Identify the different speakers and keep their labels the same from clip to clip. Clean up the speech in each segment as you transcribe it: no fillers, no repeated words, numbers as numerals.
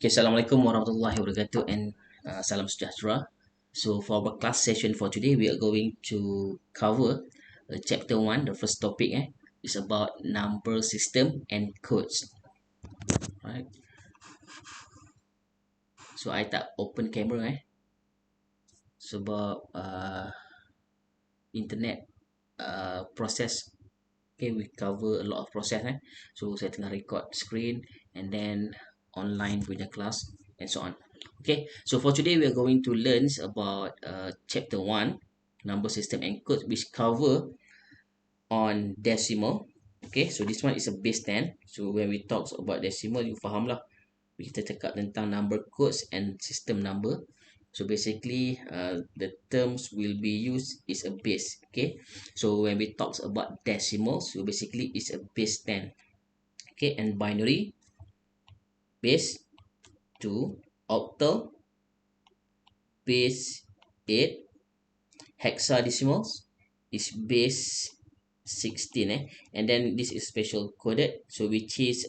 Speaker 1: Okay, Assalamualaikum warahmatullahi wabarakatuh and salam sejahtera. So for our class session for today, we are going to cover chapter 1, the first topic is about number system and codes. Right. So I tak open camera sebab internet process. Okay, we cover a lot of process So saya tengah record screen and then online punya class and so on. Okay, so for today we are going to learn about chapter 1, number system and codes, which cover on decimal. Okay, so this one is a base 10. So when we talk about decimal, you faham lah. Kita cakap tentang number codes and system number. So basically the terms will be used is a base. Okay, so when we talk about decimals, so basically it's a base 10. Okay, and binary base 2, octal base 8, hexadecimals is base 16 and then this is special coded, so which is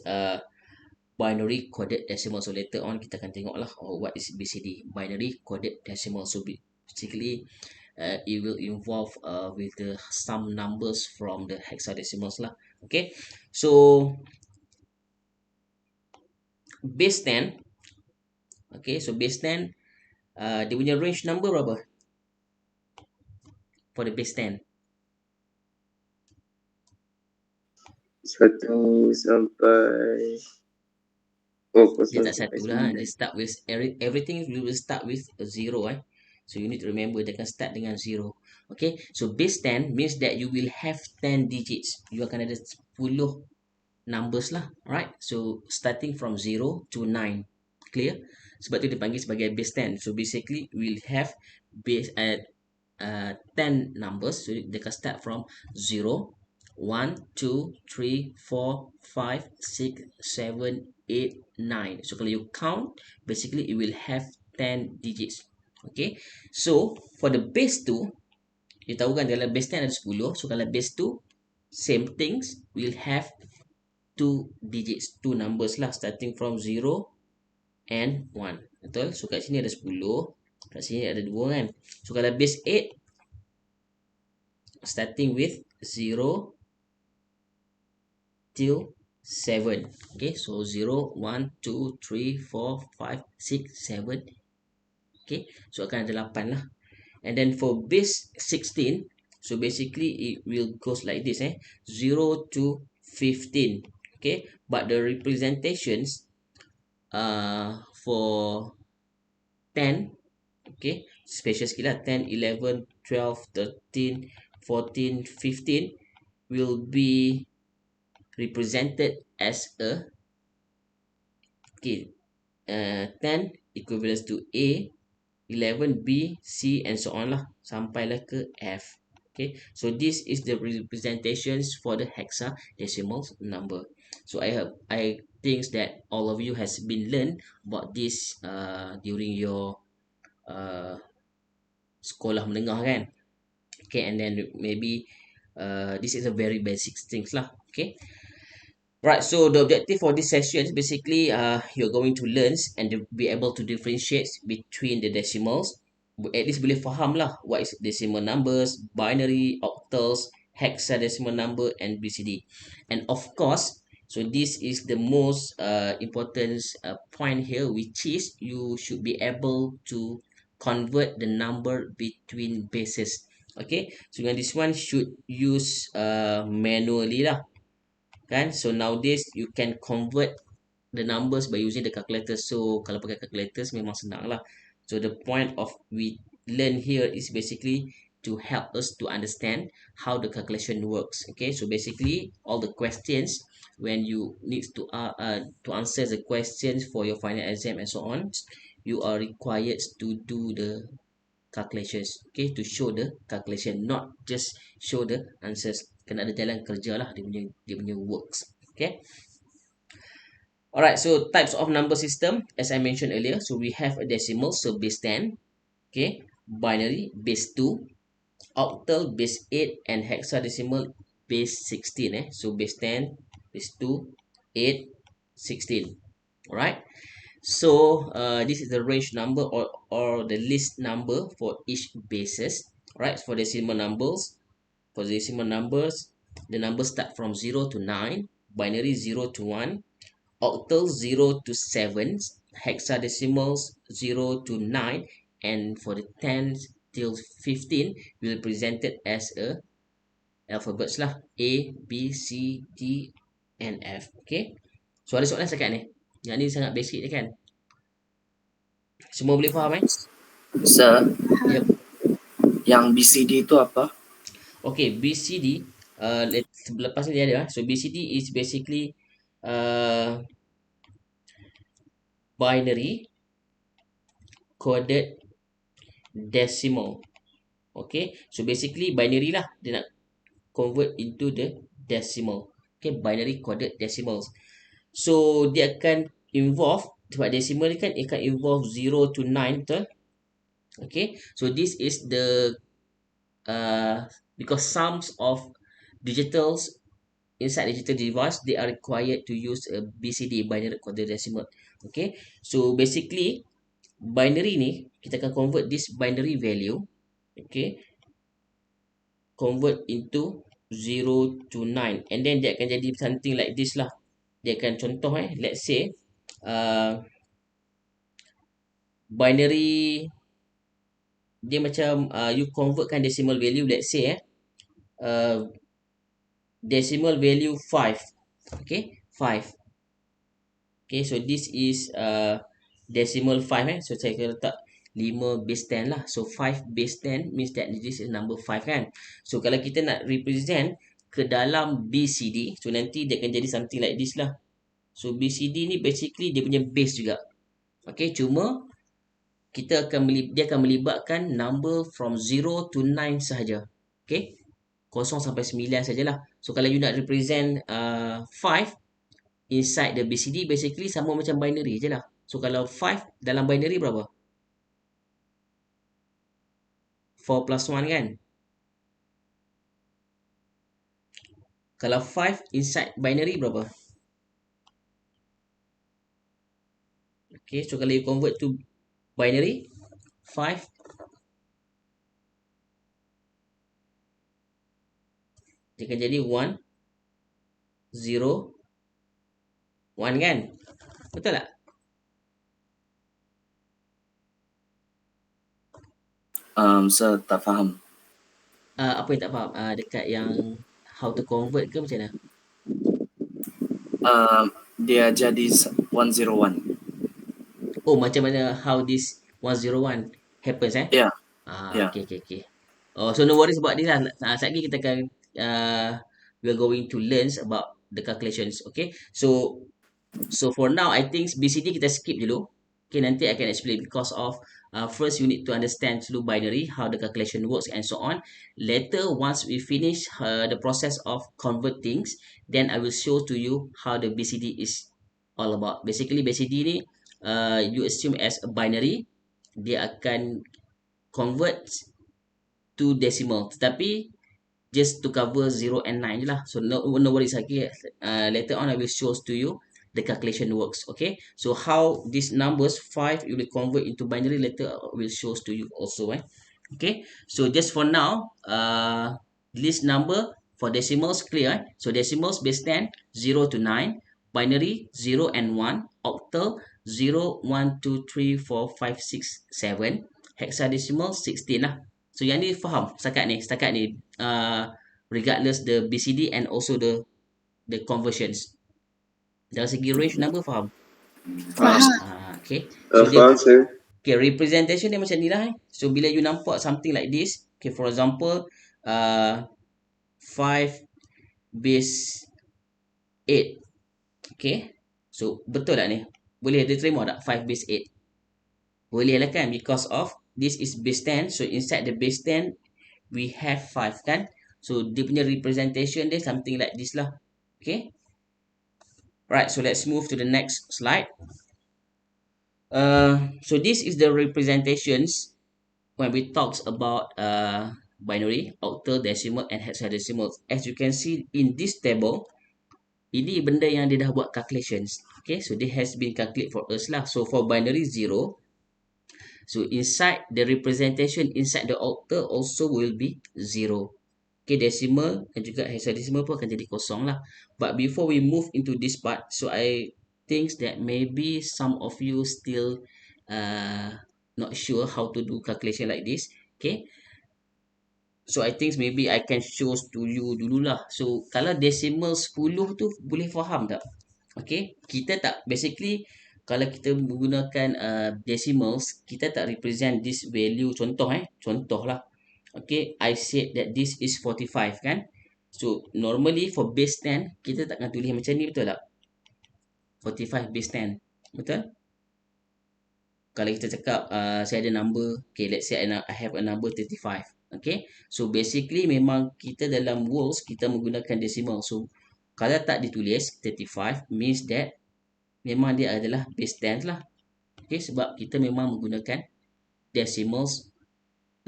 Speaker 1: binary coded decimal. So later on kita akan tengok lah what is BCD, binary coded decimal. So basically it will involve with the some numbers from the hexadecimals lah. Okay, so base 10. Okay, so base 10 dia punya range number berapa for the base 10?
Speaker 2: 1 sampai
Speaker 1: Dia tak satu lah. Dia start with everything will start with a 0 So you need to remember dia akan start dengan 0. Okay, so base 10 means that you will have 10 digits. You akan ada 10 numbers lah, right? So starting from 0 to 9. Clear? Sebab tu dia panggil sebagai base 10. So basically we'll have base at 10 numbers. So they can start from 0, 1, 2, 3, 4, 5, 6, 7, 8, 9. So kalau you count, basically it will have 10 digits. Okay, so for the base 2, you tahu kan dalam base 10 ada 10. So kalau base 2, same things, will have 2 digits, 2 numbers lah, starting from 0 and 1. Betul? So kat sini ada 10, kat sini ada 2 kan. So kalau base 8, starting with 0 till 7. Okay, so 0, 1, 2, 3, 4, 5, 6, 7. Okay, so akan ada 8 lah. And then for base 16, so basically it will goes like this 0 to 15. Okay, but the representations for 10, okay, special sikit lah, 10, 11, 12, 13, 14, 15 will be represented as a 10 equivalents to A, 11 B, C and so on lah sampailah ke F. Okay, so this is the representations for the hexadecimal number. So I think that all of you has been learned about this during your sekolah menengah kan. Okay, and then maybe this is a very basic things lah. Okay, right, so the objective for this session is basically you're going to learn and be able to differentiate between the decimals. At least boleh faham lah what is decimal numbers, binary, octals, hexadecimal number and BCD. And of course, so this is the most important point here, which is you should be able to convert the number between bases. Okay, so this one should use manually lah kan. So nowadays you can convert the numbers by using the calculator. So kalau pakai calculators memang senang lah. So the point of we learn here is basically to help us to understand how the calculation works. Okay, so basically all the questions when you need to answer the questions for your final exam and so on, you are required to do the calculations. Okay, to show the calculation, not just show the answers. Kena ada jalan kerja lah dia punya works. Okay. Alright, so types of number system, as I mentioned earlier, so we have a decimal, so base 10, okay, binary, base 2, octal, base 8, and hexadecimal, base 16, so base 10, base 2, 8, 16, alright. So this is the range number or the list number for each basis, right? For decimal numbers, the numbers start from 0 to 9, binary 0 to 1, octal 0 to 7, hexadecimals 0 to 9, and for the 10 till 15, we'll present it as a alphabets lah. A, B, C, D, and F. Okay. So ada soalan setakat ni? Yang ni sangat basic je kan? Semua boleh faham
Speaker 2: Sir,
Speaker 1: Yep.
Speaker 2: yang BCD itu apa?
Speaker 1: Okay, BCD. Lepas ni dia ada. So BCD is basically binary coded decimal. Okay, so basically binary lah. Dia nak convert into the decimal. Okay, binary coded decimals. So dia akan involve, sebab decimal ni kan dia akan involve 0 to 9, betul? Okay, so this is the because sums of digitals inside digital device, they are required to use a BCD, binary coded decimal. Okay, so basically binary ni kita akan convert this binary value, okay, convert into 0 to 9, and then dia akan jadi something like this lah. Dia akan contoh let's say binary dia macam you convertkan decimal value, let's say decimal value 5. Okay, 5. Okay, so this is decimal 5 so saya akan letak 5 base 10 lah. So 5 base 10 means that this is number 5 kan. So kalau kita nak represent ke dalam BCD, so nanti dia akan jadi something like this lah. So BCD ni basically dia punya base juga. Okay, cuma dia akan melibatkan number from 0 to 9 sahaja. Okay, 0 sampai 9 sajalah. So kalau you nak represent 5 inside the BCD, basically sama macam binary je lah. So kalau 5 dalam binary berapa? 4 plus 1 kan? Kalau 5 inside binary berapa? Okay, so kalau you convert to binary, 5 dia akan jadi 1 0 1 kan? Betul tak?
Speaker 2: Sir, tak faham.
Speaker 1: Apa yang tak faham? Dekat yang how to convert ke macam mana?
Speaker 2: Dia jadi 101.
Speaker 1: Oh, macam mana how this 101 happens
Speaker 2: Ya, ya.
Speaker 1: Okay. Oh, so no worries about this lah. Sekejap lagi kita akan we're going to learn about the calculations. Okay, so for now I think BCD kita skip dulu. Okay, nanti I can explain because of first you need to understand dulu binary, how the calculation works and so on. Later once we finish the process of converting, then I will show to you how the BCD is all about. Basically BCD ni you assume as a binary, dia akan convert to decimal, tetapi just to cover 0 and 9 je lah. So no worries lagi. Later on I will show to you the calculation works. Okay, so how these numbers 5 you will convert into binary, later I will show to you also. Okay, so just for now list number for decimals clear. So decimals base 10 0 to 9, binary 0 and 1, octal 0 1 2 3 4 5 6 7, hexadecimal 16 lah. So yang ni faham setakat ni regardless the BCD and also the conversions. Dari segi range number faham? Okay. So
Speaker 2: Faham, sir.
Speaker 1: okay, representation dia macam ni lah. So bila you nampak something like this, okay, for example 5 base 8. Okay, so betul tak ni? Boleh diterima tak 5 base 8? Boleh lah kan, because of this is base 10. So inside the base 10 we have 5 kan. So dia punya representation dia something like this lah. Okay, right, so let's move to the next slide. So this is the representations when we talks about binary, octal, decimal and hexadecimal. As you can see in this table, ini benda yang dia dah buat calculations. Okay, so this has been calculated for us lah. So for binary 0, so inside the representation inside the octal also will be 0. Okay, decimal dan juga hexadecimal pun akan jadi kosong lah. But before we move into this part, so I think that maybe some of you still not sure how to do calculation like this. Okay, so I think maybe I can show to you dululah. So kalau decimal 10 tu boleh faham tak? Okay, kita tak basically kalau kita menggunakan decimals, kita tak represent this value. Contoh lah. Okay, I said that this is 45 kan. So normally for base 10 kita takkan tulis macam ni, betul tak? 45 base 10, betul? Kalau kita cakap saya ada number, okay, let's say I have a number 35. Okay, so basically memang kita dalam words kita menggunakan decimal. So kalau tak ditulis 35 means that memang dia adalah base 10 lah. Okay, sebab kita memang menggunakan decimals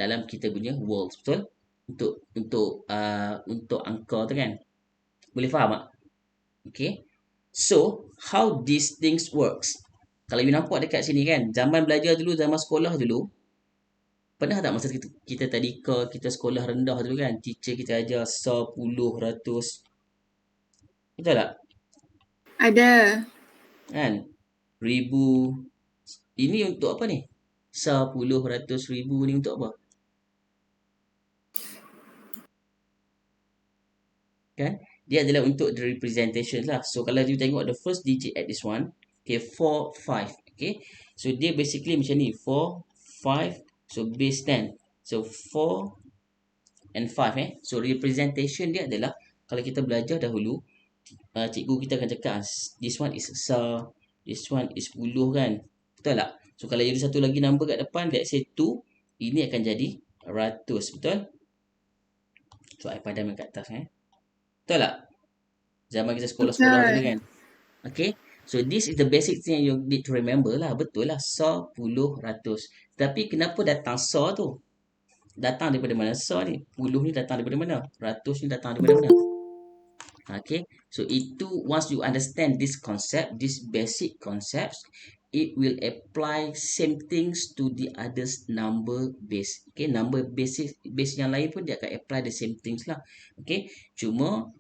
Speaker 1: dalam kita punya words, betul? Untuk angka tu kan. Boleh faham tak? Okay, so how these things works? Kalau you nampak dekat sini kan, zaman belajar dulu, zaman sekolah dulu, pernah tak masa kita tadika, kita sekolah rendah dulu kan, teacher kita ajar 10, 100. Betul tak?
Speaker 3: Ada.
Speaker 1: Kan? Ribu. Ini untuk apa ni? 10, 100, 1000 ni untuk apa? Kan? Dia adalah untuk the representation lah. So kalau you tengok the first digit at this one, okay, 4, 5. Okay, so dia basically macam ni, 4, 5, so base 10. So 4 and 5 So representation dia adalah, kalau kita belajar dahulu, cikgu kita akan cakap this one is sar, this one is 10 kan. Betul tak? So kalau ada satu lagi number kat depan, let's say 2, ini akan jadi ratus, betul? So I padamkan kat atas Betul tak? Zaman kita sekolah-sekolah dulu kan. Okay, so this is the basic thing you need to remember lah. Betul lah, sar, puluh, ratus. Tapi kenapa datang sar tu? Datang daripada mana sar ni? Puluh ni datang daripada mana? Ratus ni datang daripada mana? Okay, so itu once you understand this concept, this basic concepts, it will apply same things to the others number base. Okay, number base yang lain pun dia akan apply the same things lah. Okay, cuma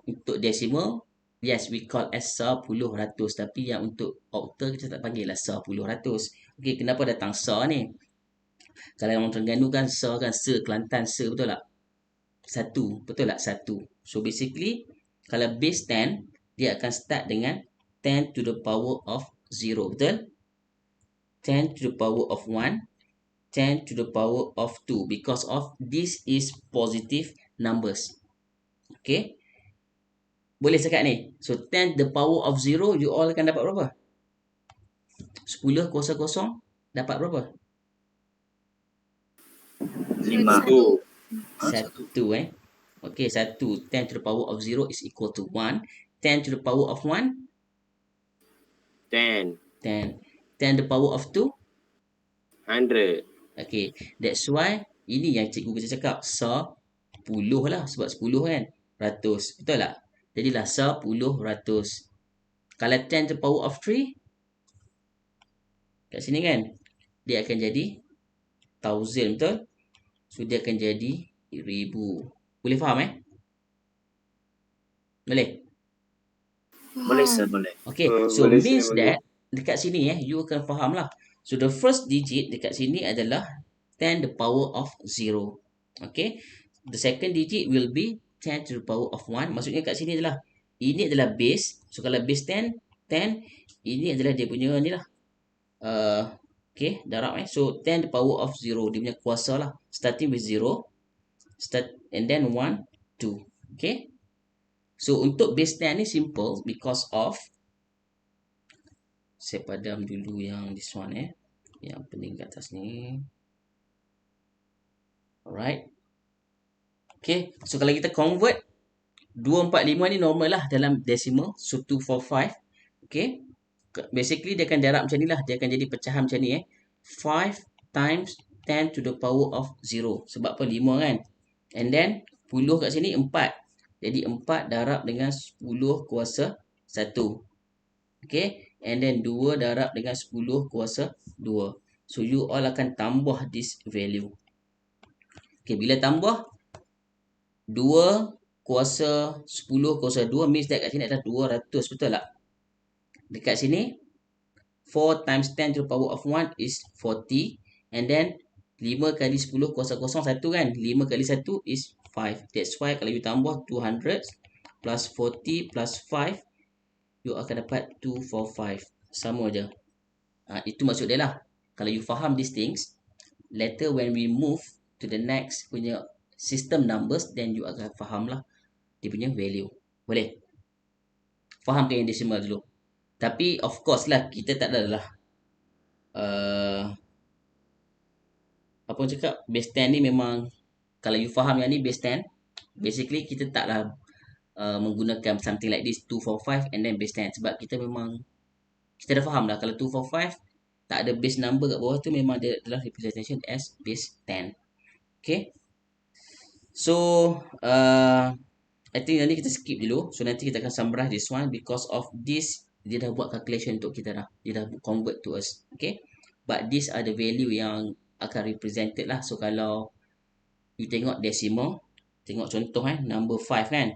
Speaker 1: untuk decimal, yes, we call as 10, 100. Tapi yang untuk octal kita tak panggil lah 10, 100. Okay, kenapa datang sa ni? Kalau orang Terengganu kan sa kan, se, Kelantan, se, betul tak? Satu, betul tak? Satu. So basically, kalau base 10, dia akan start dengan 10 to the power of 0, betul? 10 to the power of 1, 10 to the power of 2, because of this is positive numbers. Okay, boleh cakap ni. So 10 the power of 0, you all akan dapat berapa? 10 kuasa kosong dapat berapa?
Speaker 2: 5.
Speaker 1: Satu Okay, 1. 10 to the power of 0 is equal to 1. 10 to the power of 1?
Speaker 4: 10.
Speaker 1: 10. 10 to the power of 2?
Speaker 4: 100.
Speaker 1: Okay, that's why ini yang cikgu kita cakap 10 lah, sebab 10 kan, ratus, betul tak? Jadilah 10 ratus. Kalau 10 to the power of 3, kat sini kan, dia akan jadi 1000, betul? So dia akan jadi 1000. Boleh faham Boleh?
Speaker 2: Boleh sir, boleh.
Speaker 1: Okay, so
Speaker 4: boleh,
Speaker 1: means
Speaker 4: boleh.
Speaker 1: that dekat sini you akan faham lah. So the first digit dekat sini adalah 10 the power of 0. Okay, the second digit will be 10 to the power of 1. Maksudnya kat sini adalah, ini adalah base. So kalau base 10, ini adalah dia punya ni lah. Okay, darab So 10 the power of 0, dia punya kuasa lah. Starting with 0, and then 1, 2. Okay, so untuk base 10 ni simple because of, saya padam dulu yang this one yang pening kat atas ni. Alright. Okay, so kalau kita convert 245 ni normal lah dalam decimal. So 245. Okay, basically dia akan darab macam ni lah. Dia akan jadi pecahan macam ni 5 times 10 to the power of 0. Sebab apa? 5 kan. And then 10 kat sini 4. Jadi 4 darab dengan 10 kuasa 1. Okay. And then 2 darab dengan 10 kuasa 2. So you all akan tambah this value. Okay. Bila tambah 2 kuasa 10 kuasa 2 means that kat sini adalah 200. Betul tak? Dekat sini 4 times 10 to the power of 1 is 40. And then 5 kali 10 kuasa kosong 1 kan. 5 kali 1 is 5. That's why kalau you tambah 200 plus 40 plus 5, you akan dapat 245. Sama je. Itu maksud dia lah. Kalau you faham these things, later when we move to the next punya system numbers, then you akan faham lah dia punya value. Boleh? Faham ke yang decimal dulu? Tapi of course lah, kita tak adalah apa orang cakap, base 10 ni memang kalau you faham yang ni base 10, basically kita taklah menggunakan something like this 245 and then base 10 sebab kita memang kita dah faham lah kalau 245 tak ada base number kat bawah tu memang dia adalah representation as base 10. Okay. So I think nanti kita skip dulu. So nanti kita akan summarize this one because of this dia dah buat calculation untuk kita dah. Dia dah convert to us. Okay. But these are the value yang akan represented lah. So kalau you tengok decimal, tengok contoh number 5 kan.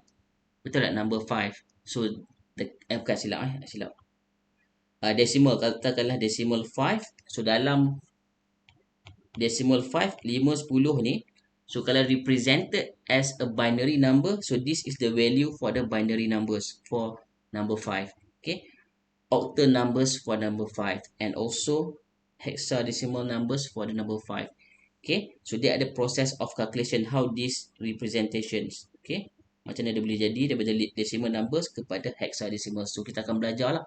Speaker 1: Betul tak number 5? So bukan silap silap. Decimal, katakanlah decimal 5. So dalam decimal 5, 5, 10 ni, so kalau represented as a binary number, so this is the value for the binary numbers for number 5. Okay. Octal numbers for number 5 and also hexadecimal numbers for the number 5. Okay. So dia ada process of calculation how these representations. Okay. Macam mana dia boleh jadi daripada decimal numbers kepada hexadecimal. So kita akan belajar lah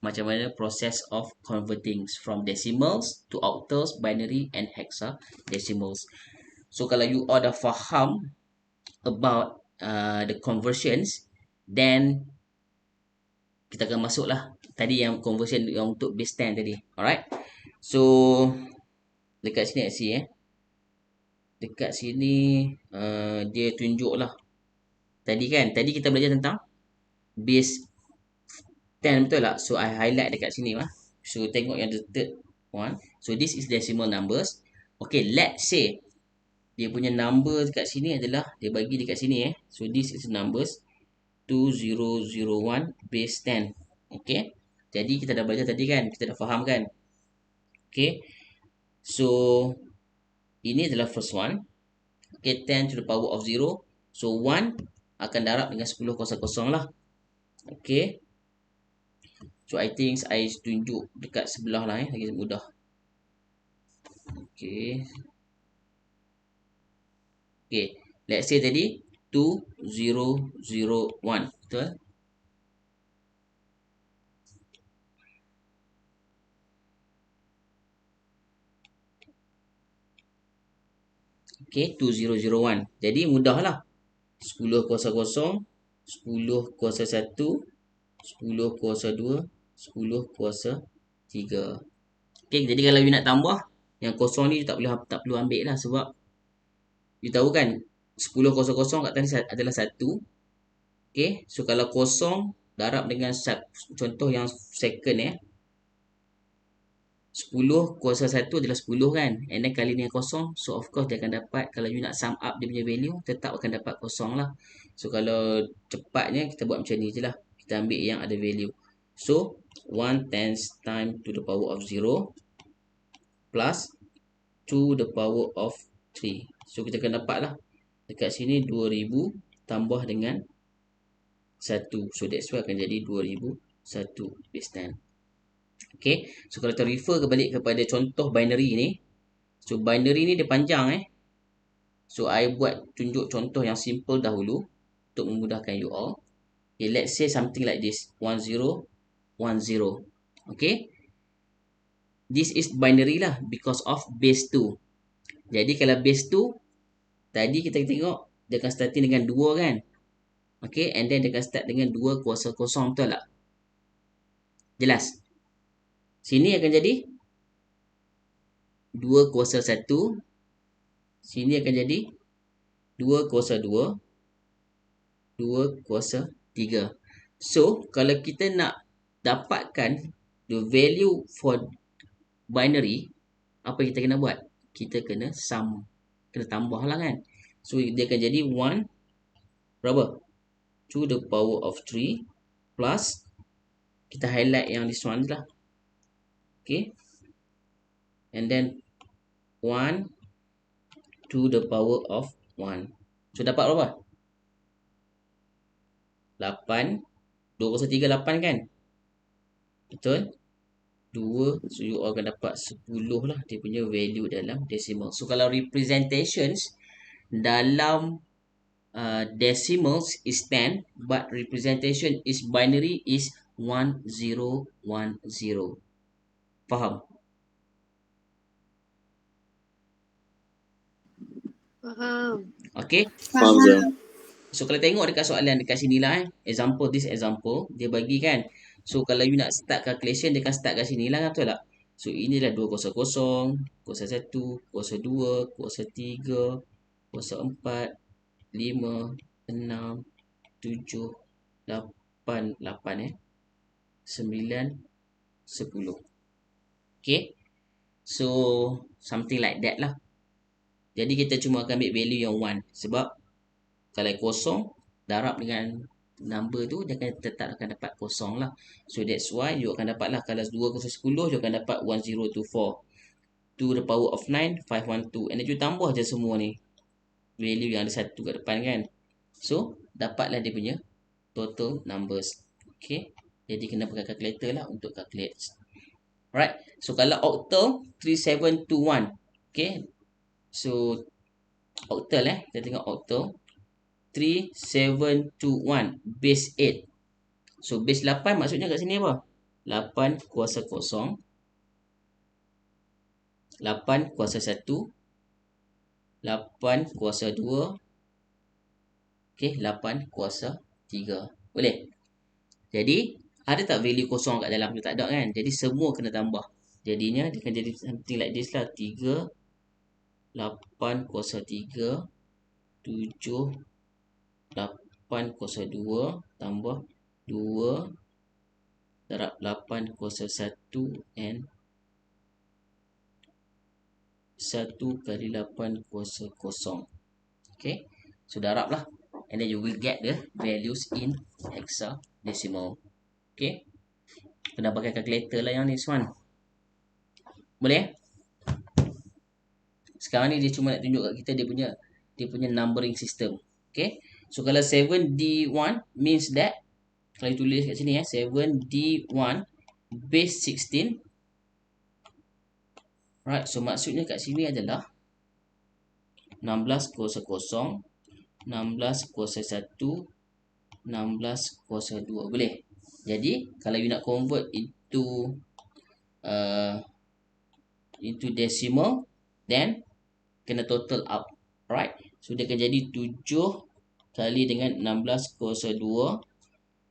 Speaker 1: macam mana process of converting from decimals to octals, binary and hexadecimals. So kalau you all dah faham about the conversions, then kita akan masuk lah tadi yang conversion yang untuk base 10 tadi. Alright. So dekat sini dekat sini dia tunjuk lah tadi kan, tadi kita belajar tentang base 10 betul tak? So I highlight dekat sini lah. So tengok yang the third one. So this is decimal numbers. Okay, let's say dia punya number dekat sini adalah dia bagi dekat sini So this is numbers 2001 base 10. Okay. Jadi kita dah belajar tadi kan, kita dah faham kan. Okay. So ini adalah first one. Okay, 10 to the power of 0. So 1 akan darab dengan 10 kosong lah. Okay. So I think I tunjuk dekat sebelah lah lagi mudah. Okay. Okay. Let's say tadi 2001. Betul? Okay, 2001. Jadi mudah lah. 10 kuasa kosong, 10 kuasa 1, 10 kuasa 2, 10 kuasa 3. Okay, jadi kalau you nak tambah, yang kosong ni you tak perlu ambil lah sebab you tahu kan 10 kuasa kosong kat tadi adalah 1. Okay, so kalau kosong darab dengan contoh yang second 10 kuasa 1 adalah 10 kan. And then kali ni yang kosong. So of course dia akan dapat, kalau you nak sum up dia punya value, tetap akan dapat kosong lah. So kalau cepatnya kita buat macam ni je lah. Kita ambil yang ada value. So 1 tens time to the power of 0 plus 2 the power of 3. So kita akan dapat lah. Dekat sini 2000 tambah dengan 1. So that's why akan jadi 2001 base 10. Okay, so kalau kita refer balik kepada contoh binary ni, so binary ni dia panjang So I buat tunjuk contoh yang simple dahulu untuk memudahkan you all. Okay, let's say something like this 1010. Okay, this is binary lah because of base 2. Jadi kalau base 2 tadi kita tengok dia akan starting dengan 2 kan. Okay, and then dia akan start dengan 2 kuasa kosong, betul tak? Jelas? Sini akan jadi 2 kuasa 1. Sini akan jadi 2 kuasa 2. 2 kuasa 3. So, kalau kita nak dapatkan the value for binary, apa yang kita kena buat? Kita kena sum, kena tambah lah kan. So dia akan jadi 1 berapa? To the power of 3 plus, kita highlight yang this one lah. Okay. And then 1 to the power of 1. So dapat berapa? 8. 2 kosong 3, 8 kan? Betul? 2. So you all akan dapat 10 lah dia punya value dalam decimal. So kalau representations dalam decimals is 10, but representation is binary is 1010. Faham?
Speaker 3: Faham.
Speaker 1: Okay.
Speaker 2: Faham Zam.
Speaker 1: So kalau tengok dekat soalan dekat sini lah example, this example dia bagi kan. So kalau you nak start calculation dia akan start kat sini lah, betul tak? So inilah 200, kuasa 1, kuasa 2, kuasa 3, kuasa 4, 5, 6, 7, 8, 9, 10. Okay. So something like that lah. Jadi kita cuma akan ambil value yang 1. Sebab kalau kosong darab dengan number tu dia akan tetap akan dapat kosong lah. So that's why you akan dapat lah, kalau 2 kosong 10 you akan dapat 1024 to the power of 9 512. And then you tambah je semua ni value yang ada satu kat depan kan. So dapatlah dia punya total numbers. Okay. Jadi kena pakai calculator lah untuk calculate. Alright. So kalau octal 3721. Okay. So octal kita tengok octal 3721 base 8. So base 8 maksudnya kat sini apa? 8 kuasa kosong, 8 kuasa 1, 8 kuasa 2, okay, 8 kuasa 3. Boleh? Jadi ada tak value kosong kat dalam? Tak ada kan? Jadi semua kena tambah. Jadinya dia akan jadi something like this lah. 3, 8 kuasa 3, 7, 8 kuasa 2 tambah 2 darab 8 kuasa 1 and 1 kali 8 kuasa kosong. Okay. So darab lah. And then you will get the values in hexadecimal. Okay. Kena pakai calculator lah yang ni one. Boleh? Sekarang ni dia cuma nak tunjuk kat kita dia punya numbering system. Okay. So kalau 7D1 means that, kalau tulis kat sini 7D1 base 16. Right, so maksudnya kat sini adalah 16 kuasa 0, 16 kuasa 1, 16 kuasa 2. Boleh? Jadi kalau you nak convert into decimal, then kena total up. Right, so dia akan jadi 7 kali dengan 16 kuasa 2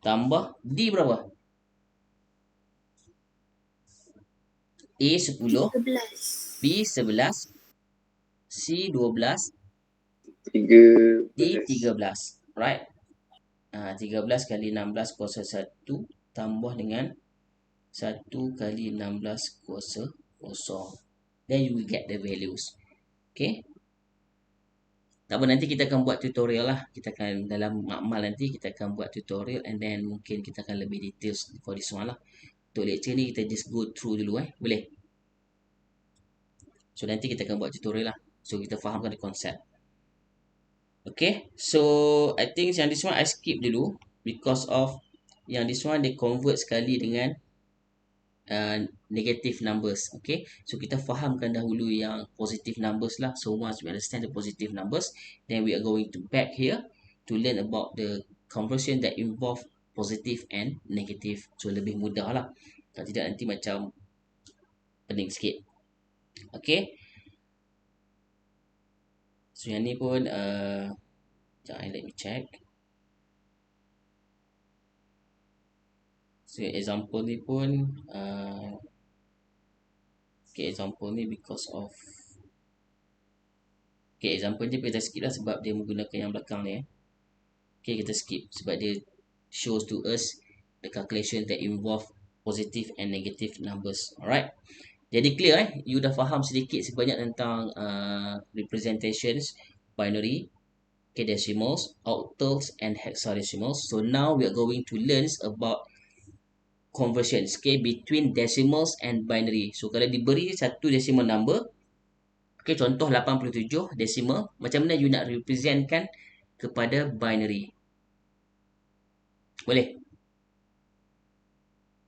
Speaker 1: tambah D berapa? A 10,
Speaker 3: 13.
Speaker 1: B 11, C 12,
Speaker 2: 13.
Speaker 1: D 13. Right. 13 kali 16 kuasa 1 tambah dengan 1 kali 16 kuasa 0. Then you will get the values. Okay. Tak apa, nanti kita akan buat tutorial lah. Kita akan dalam makmal nanti kita akan buat tutorial, and then mungkin kita akan lebih details for this one lah. Untuk lecture ni kita just go through dulu boleh. So nanti kita akan buat tutorial lah. So kita fahamkan konsep. Okay. So I think yang this one I skip dulu because of yang this one dia convert sekali dengan negative numbers. Okay. So kita fahamkan dahulu yang positive numbers lah. So once we understand the positive numbers, then we are going to back here to learn about the conversion that involve positive and negative. So lebih mudah lah. Kalau tidak nanti macam pening sikit. Okay. So yang ni pun let me check. So example ni pun okay, example ni because of okay, example ni kita skip lah sebab dia menggunakan yang belakang ni Okay, kita skip sebab dia shows to us the calculation that involve positive and negative numbers. Alright. Jadi clear you dah faham sedikit sebanyak tentang representations, binary, okay, decimals, octals and hexadecimals. So now we are going to learn about conversions, okay, between decimals and binary. So kalau diberi satu decimal number, okay, contoh 87 decimal, macam mana you nak representkan kepada binary? Boleh?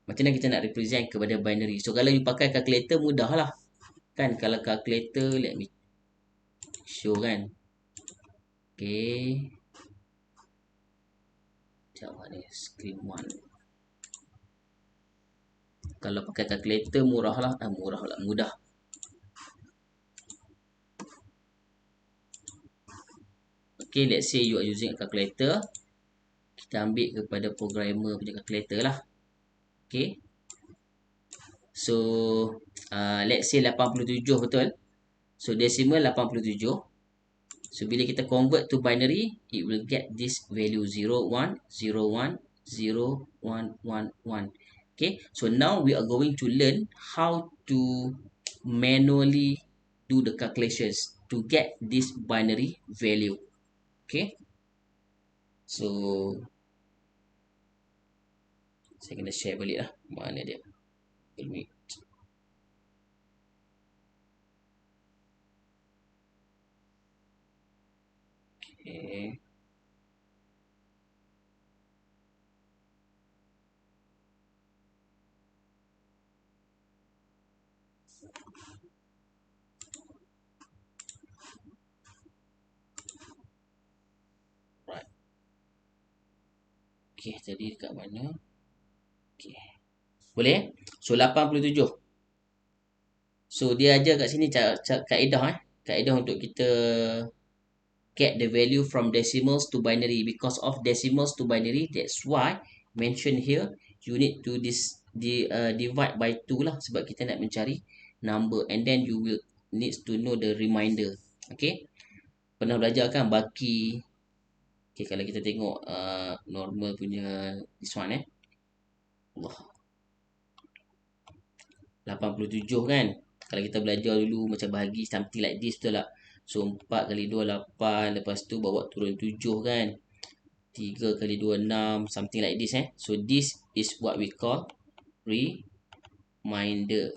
Speaker 1: Macam mana kita nak represent kepada binary? So kalau you pakai calculator mudah lah. Kan kalau calculator, let me show kan. Okay. Sekejap mana screen 1. Kalau pakai calculator murah lah. Mudah. Okay, let's say you are using a calculator. Kita ambil kepada programmer punya calculator lah. Okay. So, let's say 87 betul. So, decimal 87. So, bila kita convert to binary, it will get this value 0, 1, 0, 1, 0, 1, 1, 1. Okay. So, now we are going to learn how to manually do the calculations to get this binary value. Okay. So, saya kena share balik lah. Mana dia? Okay. Right. Okay, tadi dekat mana? Okay. Boleh? So, 87. So, dia ajar kat sini kaedah kaedah untuk kita get the value from decimals to binary. Because of decimals to binary, that's why mention here you need to divide by 2 lah, sebab kita nak mencari number, and then you will need to know the remainder. Okay, pernah belajar kan baki? Okay, kalau kita tengok normal punya this one Allah, 87 kan. Kalau kita belajar dulu macam bahagi something like this, betul tak? So 4 kali 2 8, lepas tu bawa turun 7 kan. 3 kali 2 6, something like this So this is what we call reminder.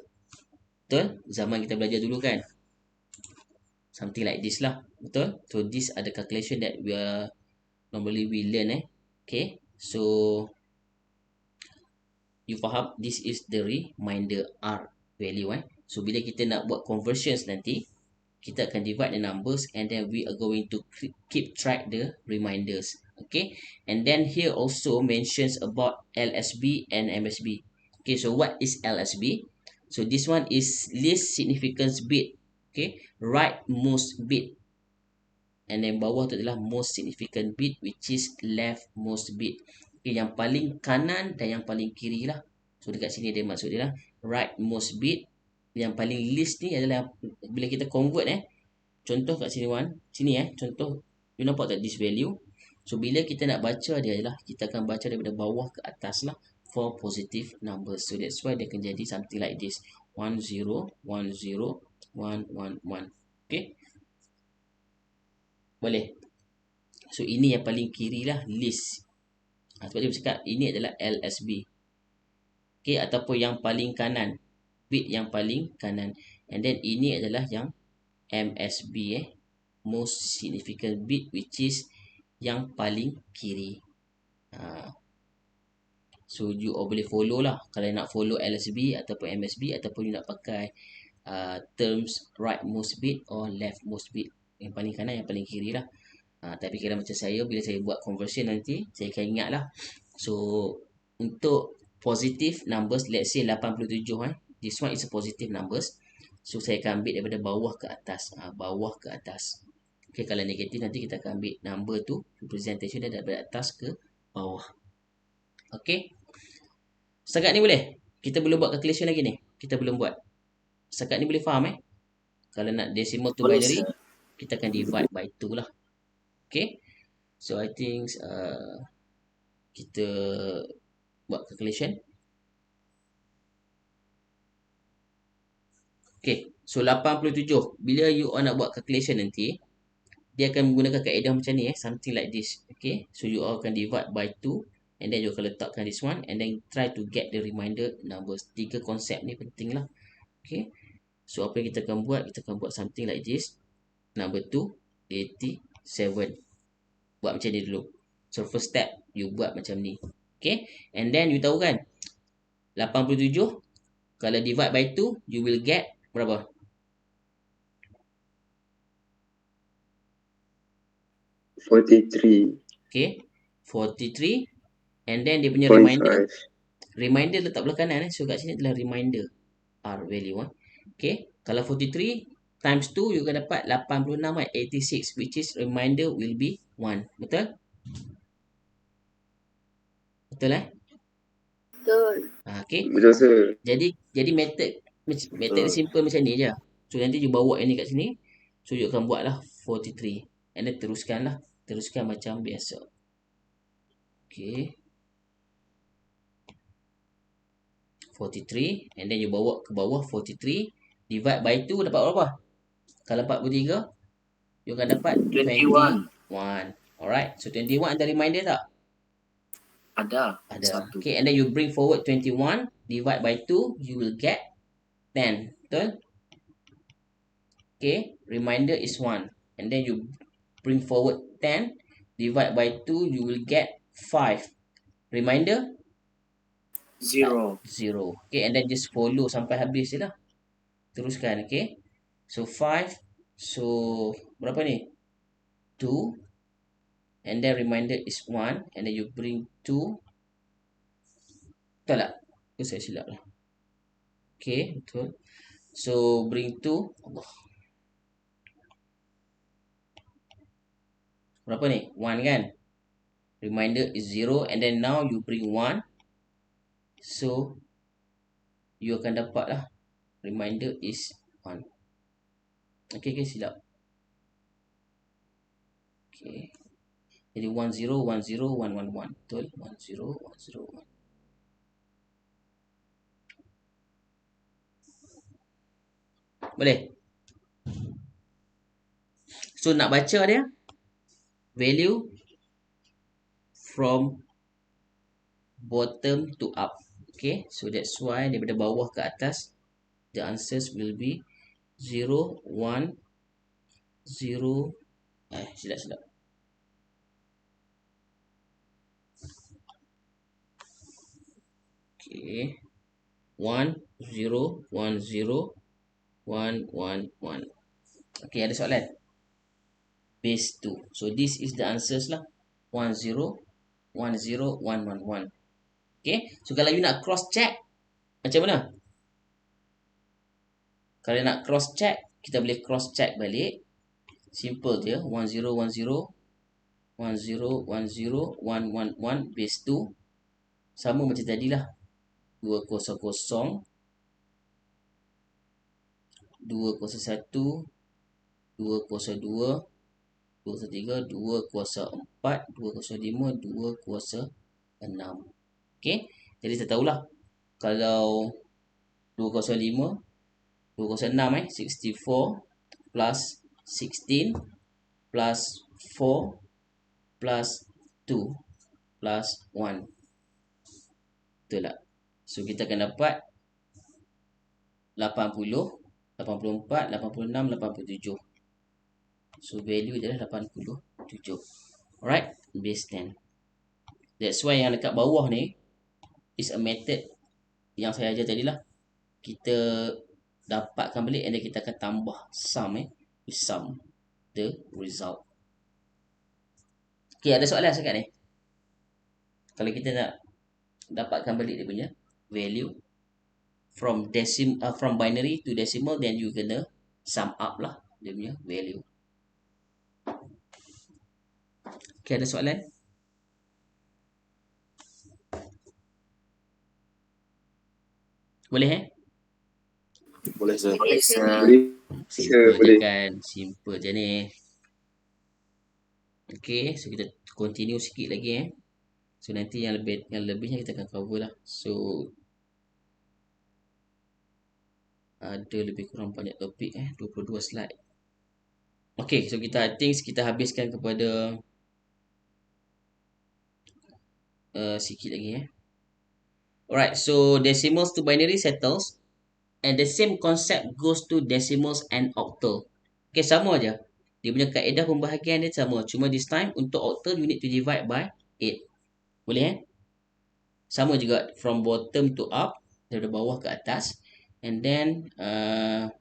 Speaker 1: Betul? Zaman kita belajar dulu kan. Something like this lah. Betul? So these are the calculation that we are normally we learn Okay. So you faham, this is the reminder R value So bila kita nak buat conversions nanti, kita akan divide the numbers and then we are going to keep track the reminders. Okay, and then here also mentions about LSB and MSB. Okay, so what is LSB? So this one is least significance bit. Okay, rightmost bit, and then bawah tu adalah most significant bit, which is leftmost bit. Okay, yang paling kanan dan yang paling kiri lah. So dekat sini dia maksud dia lah rightmost bit. Yang paling least ni adalah bila kita convert contoh kat sini sini contoh, you nampak tak this value? So bila kita nak baca dia adalah kita akan baca daripada bawah ke atas lah for positive numbers. So that's why dia akan jadi something like this, 1 0 1 0 1 1 1. Okay, boleh? So ini yang paling kiri lah, least. Sebab dia bercakap ini adalah LSB. Okay, ataupun yang paling kanan, bit yang paling kanan. And then ini adalah yang MSB most significant bit, which is yang paling kiri. So you boleh follow lah kalau nak follow LSB ataupun MSB, ataupun you nak pakai terms rightmost bit or leftmost bit, yang paling kanan yang paling kiri lah. Tapi kalau macam saya, bila saya buat conversion nanti, saya akan ingat lah. So untuk positive numbers, let's say 87 this one is a positive numbers. So saya akan ambil daripada bawah ke atas, bawah ke atas. Okay, kalau negatif nanti kita akan ambil number tu, representation dia daripada atas ke bawah. Okay, setakat ni boleh? Kita belum buat calculation lagi ni. Kita belum buat. Setakat ni boleh faham Kalau nak decimal to binary, kita akan divide by 2 lah. Okay, so I think kita buat calculation. Okay, so 87. Bila you all nak buat calculation nanti, dia akan menggunakan kaedah macam ni something like this. Okay, so you all akan divide by 2 and then you akan letakkan this one and then try to get the remainder numbers. 3 konsep ni penting lah. Okay, so apa yang kita akan buat? Kita akan buat something like this. Number 2, 87. Buat macam ni dulu. So first step, you buat macam ni. Okay, and then you tahu kan, 87 kalau divide by 2, you will get berapa?
Speaker 2: 43.
Speaker 1: Okay, 43. And then dia punya
Speaker 2: Point
Speaker 1: reminder.
Speaker 2: 5.
Speaker 1: Reminder letak belah kanan. So kat sini adalah reminder. R value. Okay, kalau 43 times 2, you akan dapat 86, 86. Which is reminder will be 1. Betul? Betul
Speaker 3: Betul.
Speaker 1: Okay.
Speaker 2: Betul sir.
Speaker 1: Jadi method dia simple macam ni je. So nanti you bawa ini kat sini. So you akan buat lah 43. And then teruskan lah. Teruskan macam biasa. Okay. 43. And then you bawa ke bawah 43. Divide by 2 dapat berapa? Kalau 43, you akan dapat
Speaker 4: 21.
Speaker 1: 21. Alright. So 21 ada reminder tak?
Speaker 4: Ada.
Speaker 1: Ada.
Speaker 4: Satu.
Speaker 1: Okay, and then you bring forward 21, divide by 2, you will get 10. Betul? Okay, reminder is 1. And then you bring forward 10, divide by 2, you will get 5. Reminder?
Speaker 4: 0.
Speaker 1: 0. Okay, and then just follow sampai habis je lah. Teruskan, okay. So 5, so berapa ni? 2. And then reminder is 1. And then you bring 2. Betul tak? Saya silap lah. Okay, betul. So bring 2. Allah. Berapa ni? 1 kan? Reminder is 0. And then now you bring 1. So you akan dapat lah. Reminder is 1. Okay, silap. Okay. Jadi 1 0 1 0 1 1 1. Betul? 1 0 1 0 1. Boleh? So nak baca dia, value from bottom to up. Okay, so that's why daripada bawah ke atas, the answers will be 0 1 0. Silap. Okay, 1 0 1 0 1 1 1. Okay, ada soalan? Base 2. So this is the answers lah. 1 0 1 0 1 1 1. Okay, so kalau you nak cross check, macam mana? Kalau nak cross check, kita boleh cross check balik. Simple je. 1 0 1 0 1 0 1 0 1 1 1 base 2. Sama macam tadi lah. 2 0 0 2 0 1 2 0 2 2 0 3 2 0 4 2 0 5 2 0 6. Okay, jadi kita tahulah kalau 205 206 64 plus 16 plus 4 plus 2 plus 1. Betul tak? So kita akan dapat 80 84 86 87. So value dia adalah 87. Alright, base 10. That's why yang dekat bawah ni is a method yang saya ajar tadi lah. Kita dapatkan balik and then kita akan tambah sum we sum the result. Okay, ada soalan sekarang ni? Kalau kita nak dapatkan balik dia punya value from binary to decimal, then you kena sum up lah dia punya value. Okay, ada soalan? Boleh
Speaker 4: Boleh sir.
Speaker 2: Boleh.
Speaker 1: Simple je
Speaker 2: boleh.
Speaker 1: kan. Simple je ni. Okay, so kita continue sikit lagi So nanti yang lebihnya kita akan cover lah. So ada lebih kurang banyak topik 22 slide. Okay, so kita I think kita habiskan kepada sikit lagi Alright, so decimals to binary settles, and the same concept goes to decimals and octal. Okay, sama aja. Dia punya kaedah pembahagian dia sama. Cuma this time untuk octal you need to divide by 8. Boleh Sama juga from bottom to up, dari bawah ke atas. And then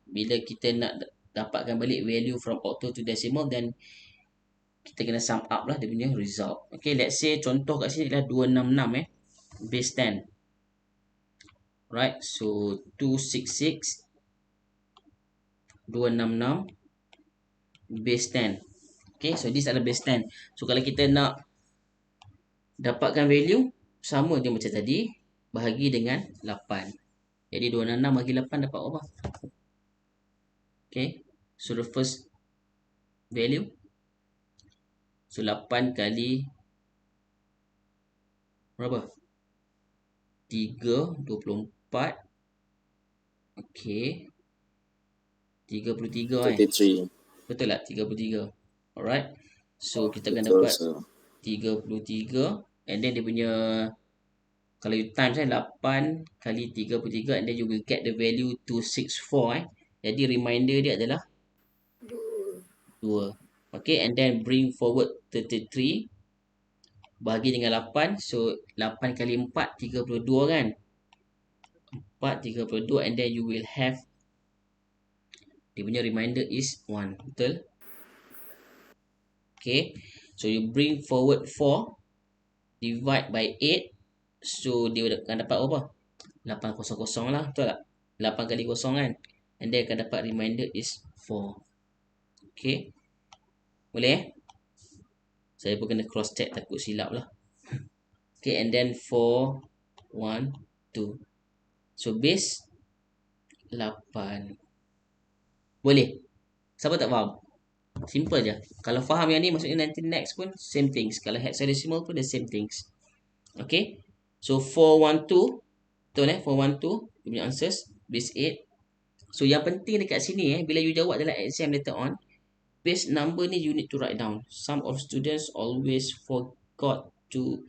Speaker 1: bila kita nak dapatkan balik value from octal to decimal, then kita kena sum up lah dia punya result. Okay, let's say contoh kat sini adalah 266 base 10. Right, so 266 266 base 10. Okay, so this adalah base 10. So kalau kita nak dapatkan value, sama je macam tadi, bahagi dengan 8. Jadi 266 bagi 8 dapat apa? Okay, so the first value, so 8 kali berapa? 3, 24. Okay, 33
Speaker 4: 33.
Speaker 1: Betul tak? 33. Alright, so kita akan
Speaker 4: Betul,
Speaker 1: dapat
Speaker 4: sir.
Speaker 1: 33. And then dia punya, kalau you times 8 kali 33, and then you will get the value 264 Jadi reminder dia adalah 2. Okay, and then bring forward 33 bahagi dengan 8. So 8 kali 4 32 kan. 4 32, and then you will have, dia punya reminder is 1. Betul? Okay, so you bring forward 4 divide by 8. So dia akan dapat apa? 800 lah, betul tak? 8 kali 0 kan. And then akan dapat reminder is 4. Okay, boleh Saya pun kena cross check, takut silap lah. Okay, and then 4 1 2. So base 8. Boleh? Siapa tak faham? Simple je. Kalau faham yang ni, maksudnya nanti next pun same things. Kalau hexadecimal pun the same things. Okay, so 412, betul 412 dia punya answers base 8. So yang penting dekat sini bila you jawab dalam exam later on, base number ni you need to write down. Some of students always forgot to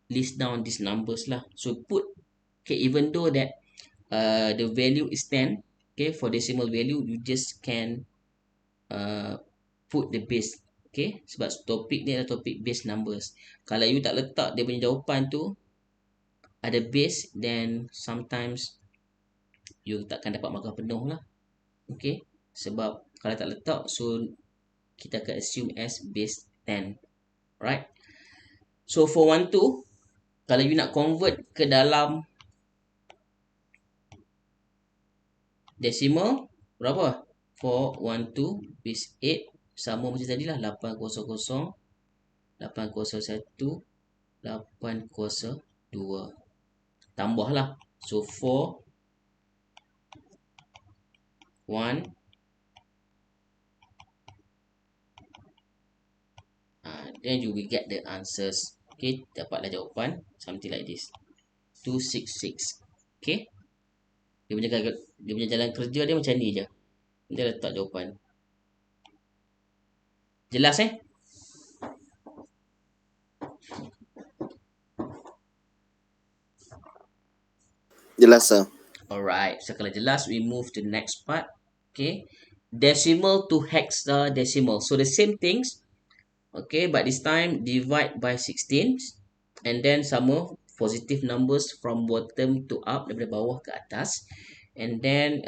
Speaker 1: list down these numbers lah. So put, okay, even though that the value is 10, okay, for decimal value you just can put the base. Okay, sebab topik ni adalah topik base numbers. Kalau you tak letak dia punya jawapan tu ada base, then sometimes you takkan dapat markah penuh lah. Okay, sebab kalau tak letak, so kita akan assume as base 10. Right, so 412, kalau you nak convert ke dalam decimal, berapa? 412 base 8 sama macam tadi lah, 800 801 802. Tambah lah, so 4 1 then you will get the answers. Okay, dapatlah jawapan something like this, 266. Okay, dia punya jalan kerja dia macam ni je. Dia letak jawapan. Jelas
Speaker 4: Jelas, sir.
Speaker 1: Alright, so kalau jelas, we move to the next part. Okay, decimal to hexadecimal. So the same things. Okay, but this time divide by 16, and then sama positive numbers from bottom to up, daripada bawah ke atas. And then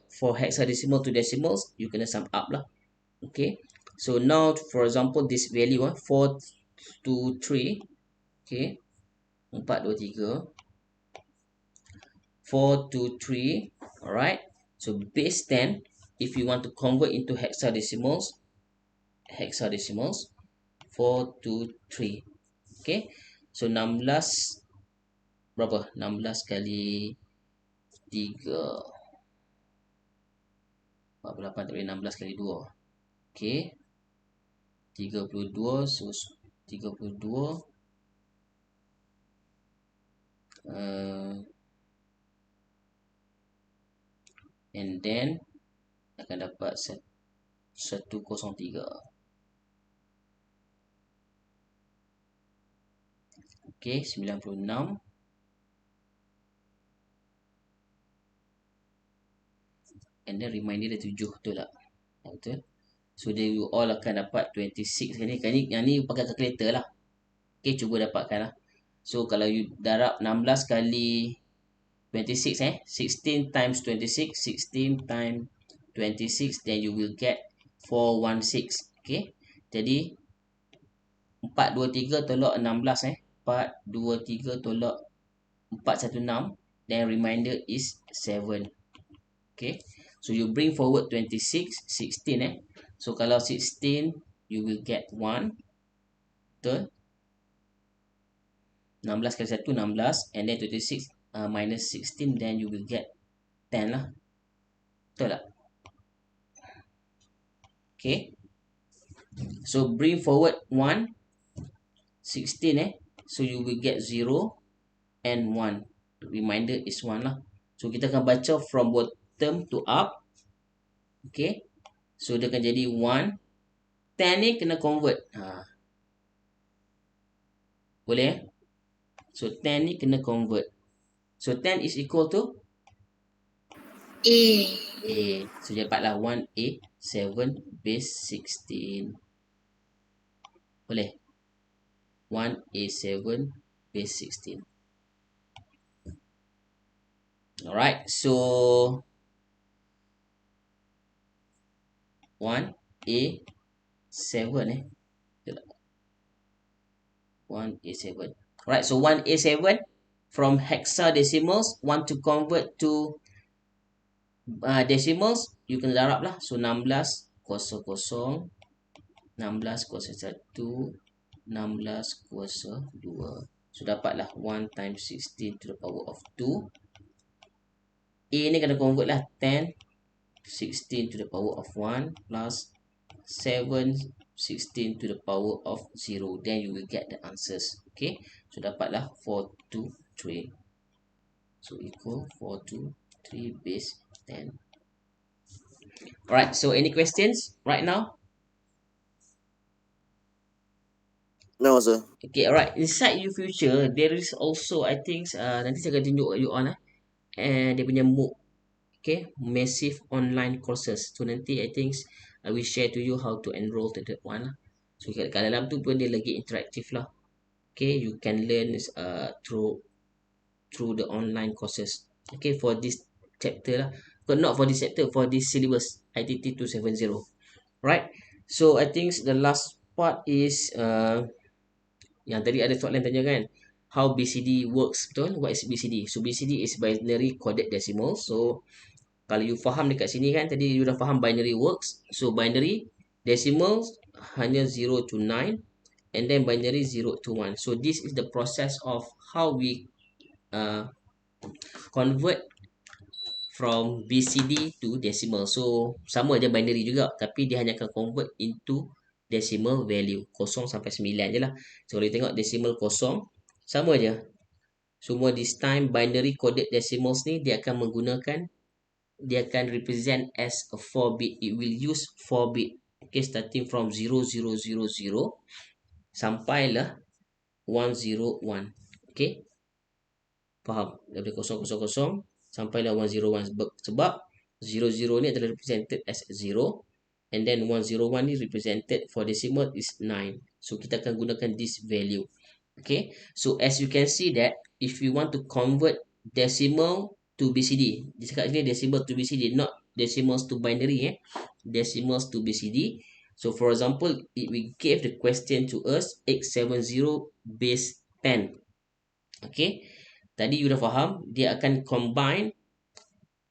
Speaker 1: for hexadecimal to decimals, you kena sum up lah. Okay, so now for example this value 4 2 3. Okay, 4 2 3 4 2 3. Alright, so base 10, if you want to convert into hexadecimals 4 2 3. Okay, so 16 berapa? 16 kali 3 48, tak boleh 16 kali 2. Okay, 32. So 32 uh, and then akan dapat 103. Okay, 96. And then reminder dia 7, betul tak? Betul. So they you all akan dapat 26 ni. Yang ni pakai calculator lah. Okay, cuba dapatkan lah. So kalau you darab 16 kali 26 16 times 26, 16 times 26, then you will get 416. Okay, jadi 423 tolak 16 4, 2, 3 tolak 416, then remainder is 7. Okay, so you bring forward 26, 16 so kalau 16 you will get 1, betul. 16 kali 1 16, and then 26 minus 16, then you will get 10 lah, betul tak? Okay, so bring forward 1, 16 so you will get 0 and 1, reminder is 1 lah. So kita akan baca from bottom to up. Okay, so dia akan jadi 1, 10 ni kena convert, boleh so 10 ni kena convert, so 10 is equal to
Speaker 3: A.
Speaker 1: so dapatlah 1A 7 base 16, boleh 1A 7 base 16. Alright, so 1A 7 1A7. Alright, so 1A7 from hexadecimals, want to convert to decimals, you can darab lah. So 16 kuasa 0, 16 kuasa 1, 16 kuasa 2. So dapatlah 1 times 16 to the power of 2. A ni kena convert lah, 10 16 to the power of 1 plus 7 16 to the power of 0, then you will get the answers. Okay, so dapatlah 423, so equal 423 base 10. Alright, so any questions right now?
Speaker 4: No, sir.
Speaker 1: Okay, alright, inside your future there is also, I think nanti saya akan tunjuk you all dia punya MOOC, okay, massive online courses. So nanti I think I will share to you how to enroll to that one. So kat dalam tu pun dia lagi interaktif lah. Okay, you can learn through the online courses. Okay, for this chapter lah, but not for this chapter, for this syllabus ITT 270. Right, so I think the last part is yang tadi ada soalan tanya kan, how BCD works, betul? What is BCD? So BCD is binary coded decimal. So kalau you faham dekat sini kan, tadi you dah faham binary works. So binary decimals hanya 0 to 9, and then binary 0 to 1. So this is the process of how we convert from BCD to decimal. So sama je binary juga, tapi dia hanya akan convert into decimal value 0 sampai 9 je lah. So kalau you tengok decimal 0, sama je. Semua this time binary coded decimals ni dia akan menggunakan, dia akan represent as a 4 bit. It will use 4 bit. Okay, starting from 0000 sampailah 101. Okay, faham? Daripada 000 sampailah 101, sebab 00 ni adalah represented as 0, and then 101 ni represented for decimal is 9. So kita akan gunakan this value. Okay, so as you can see that if you want to convert decimal to BCD, dia cakap sini decimal to BCD, not decimals to binary, decimals to BCD. So for example, we gave the question to us X70 base 10. Okay, tadi you dah faham dia akan combine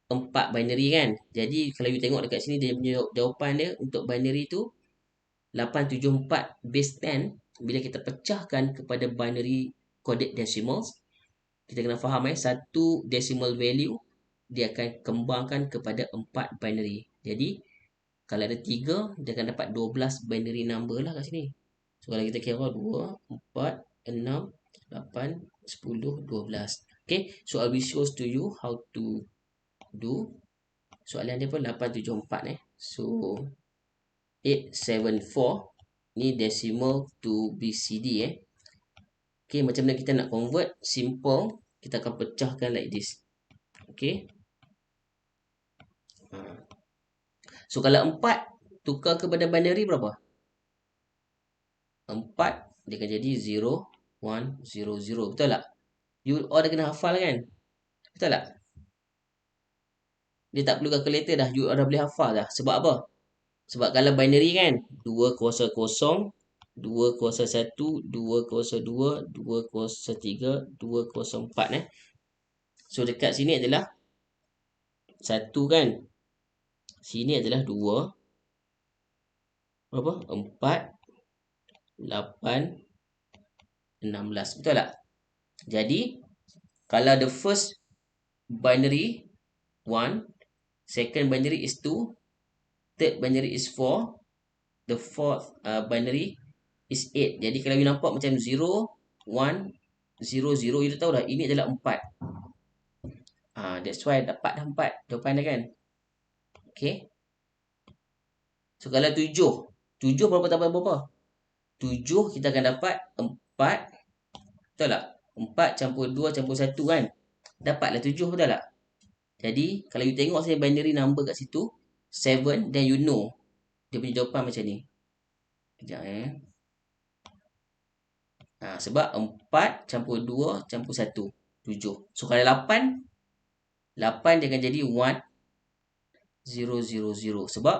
Speaker 1: 4 binary kan. Jadi kalau you tengok dekat sini, dia punya jawapan dia untuk binary tu 874 base 10. Bila kita pecahkan kepada binary coded decimals, kita kena faham satu decimal value dia akan kembangkan kepada 4 binary. Jadi kalau ada 3, dia akan dapat 12 binary number lah kat sini. So kalau kita kira 2, 4, 6, 8, 10, 12. Okay, so I will show to you how to do. Soalan dia pun 874 So 874 ni decimal to BCD Okay, macam mana kita nak convert? Simple, kita akan pecahkan like this. Okay. So kalau 4 tukar kepada binary berapa? 4 dia akan jadi 0 1 0 0. Betul tak? You all dah kena hafal kan? Betul tak? Dia tak perlu calculator dah. You all dah boleh hafal dah. Sebab apa? Sebab kalau binary kan 2 kuasa 0, 2 kuasa 1, 2 kuasa 2, 2 kuasa 3, 2 kuasa 4 So dekat sini adalah 1 kan? Sini adalah 2. Berapa? 4, 8, 16. Betul tak? Jadi, kalau the first binary 1, second binary is 2, third binary is 4, the fourth binary is 8. Jadi, kalau you nampak macam 0, 1, 0, 0, you dah tahu dah, ini adalah 4. That's why dapat dah 4 jawapan dia kan. Okay. So, kalau 7 berapa tambah berapa? 7 kita akan dapat 4. Betul tak? 4 campur 2 campur 1 kan? Dapatlah 7, betul tak? Jadi, kalau you tengok saya binary number kat situ, 7, then you know dia punya jawapan macam ni. Sekejap sebab 4 campur 2 campur 1, 7. So, kalau 8 dia akan jadi 1, 0, 0, 0. Sebab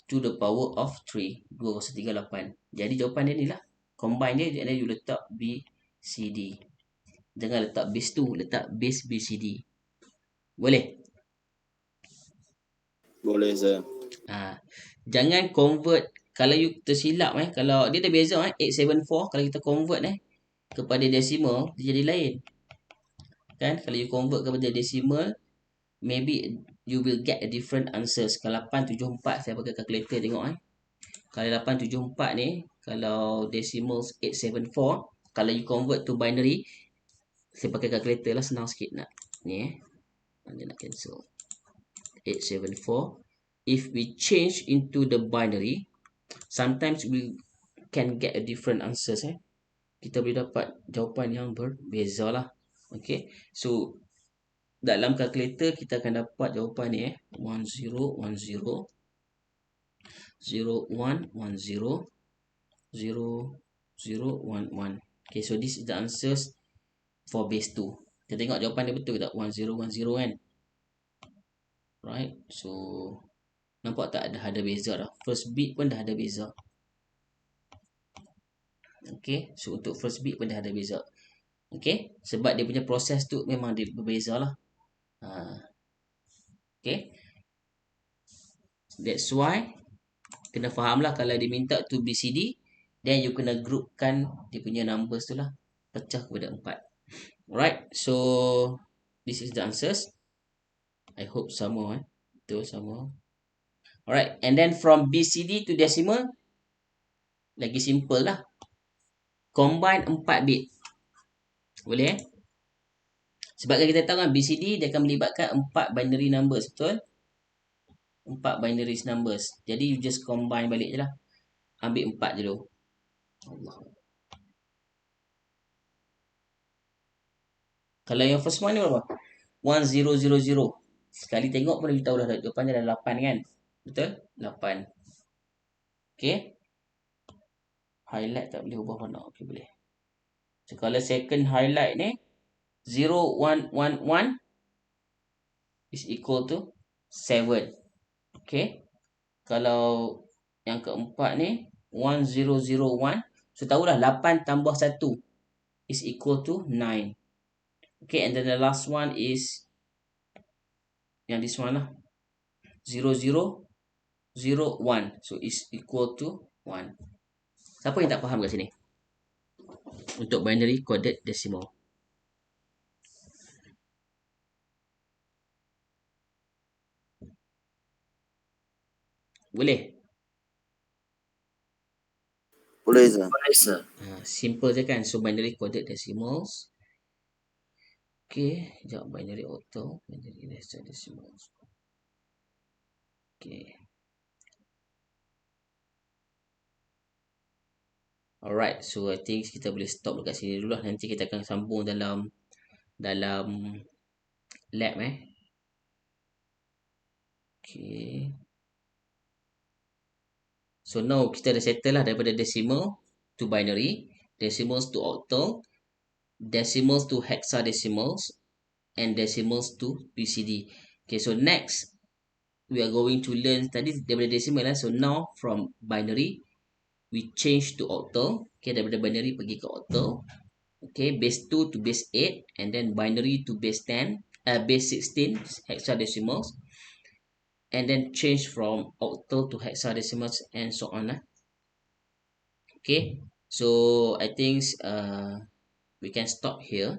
Speaker 1: to the power of 3. 2 kuasa 3, 8. Jadi, jawapan dia ni lah. Combine dia, dan you letak B, C, D. Jangan letak base 2, letak base B, C, D. Boleh?
Speaker 4: Boleh, sir.
Speaker 1: Jangan convert. Kalau you tersilap kalau dia ada beza 874, kalau kita convert kepada decimal, dia jadi lain. Kan? Kalau you convert kepada decimal, maybe you will get a different answers. Kalau 874, saya pakai calculator tengok Kalau 874 ni, kalau decimals 874, kalau you convert to binary, saya pakai calculator lah, senang sikit nak. Ni dia nak cancel. 874. If we change into the binary, sometimes we can get a different answers Kita boleh dapat jawapan yang berbeza lah. Okay. So, dalam calculator kita akan dapat jawapan ni 1010 0110 0011. Okay, so this is the answers for base 2. Kita tengok jawapan dia betul tak? 1010 kan? Right. So, nampak tak ada beza dah. First bit pun dah ada beza. Okay. So, untuk first bit pun dah ada beza. Okay. Sebab dia punya proses tu memang dia berbeza lah. Okay. That's why kena faham lah kalau dia minta to BCD, then you kena groupkan dia punya numbers tu lah. Pecah kepada 4. Alright. So, this is the answers. I hope sama betul sama. Alright. And then from BCD to decimal, lagi simple lah. Combine 4 bit. Boleh Sebab kita tahu kan BCD dia akan melibatkan 4 binary numbers, betul? 4 binary numbers. Jadi you just combine balik je lah. Ambil 4 je dulu. Allah. Kalau yang first one ni berapa? 1000. Sekali tengok pun kita tahu dah jawapan dia dah 8 kan? Betul? 8. Okay. Highlight tak boleh ubah warna. Okay, boleh. So, kalau second highlight ni 0111 is equal to 7. Okay. Kalau yang keempat ni 1001. So, tahulah 8 tambah 1 is equal to 9. Okay, and then the last one is yang this one lah. 0001. So, is equal to 1. Siapa yang tak faham kat sini? Untuk binary coded decimal. Boleh?
Speaker 4: Boleh, sir.
Speaker 1: Simple je kan? So, binary coded decimals. Okay, sekejap. Binary auto. Binary decimals. Okay. Alright, so I think kita boleh stop dekat sini dulu lah. Nanti kita akan sambung dalam lab Okay. So now kita dah settle lah daripada decimal to binary, decimals to octal, decimals to hexadecimals, and decimals to BCD. Okay, so next we are going to learn tadi daripada decimal lah. So now from binary we change to octal. Okay, daripada binary pergi ke octal. Okay, base 2 to base 8, and then binary to base 10, base 16 hexadecimals, and then change from octal to hexadecimals and so on lah. Okay, so I think we can stop here.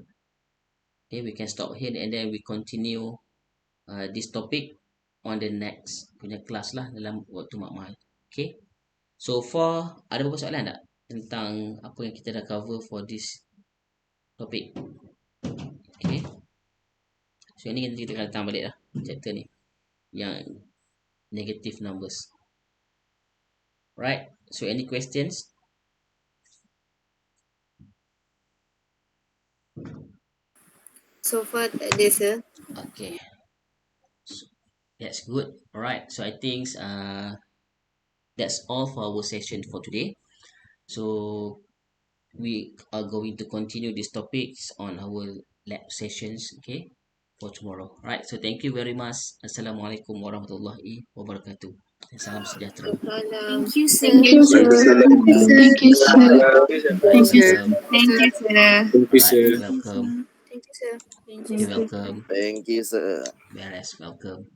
Speaker 1: Okay, we can stop here and then we continue this topic on the next punya kelas lah dalam waktu makmal. Okay, so for ada beberapa soalan tak tentang apa yang kita dah cover for this topic? Okay, so ini kita akan datang balik lah chapter ni yang negative numbers. Right, so any questions?
Speaker 3: So far tak ada, sir.
Speaker 1: Okay, so, that's good. Alright, so I think that's all for our session for today. So we are going to continue these topics on our lab sessions, okay, for tomorrow. Alright, so thank you very much. Assalamualaikum warahmatullahi wabarakatuh. Salam sejahtera.
Speaker 3: Thank you, sir.
Speaker 5: Thank you, sir.
Speaker 3: Thank you, sir.
Speaker 5: Thank you, sir.
Speaker 3: Thank you, sir.
Speaker 5: Thank you, sir.
Speaker 1: Right, you're welcome.
Speaker 3: Thank you, sir.
Speaker 1: You're welcome.
Speaker 4: Thank you, sir.
Speaker 1: Beres, welcome.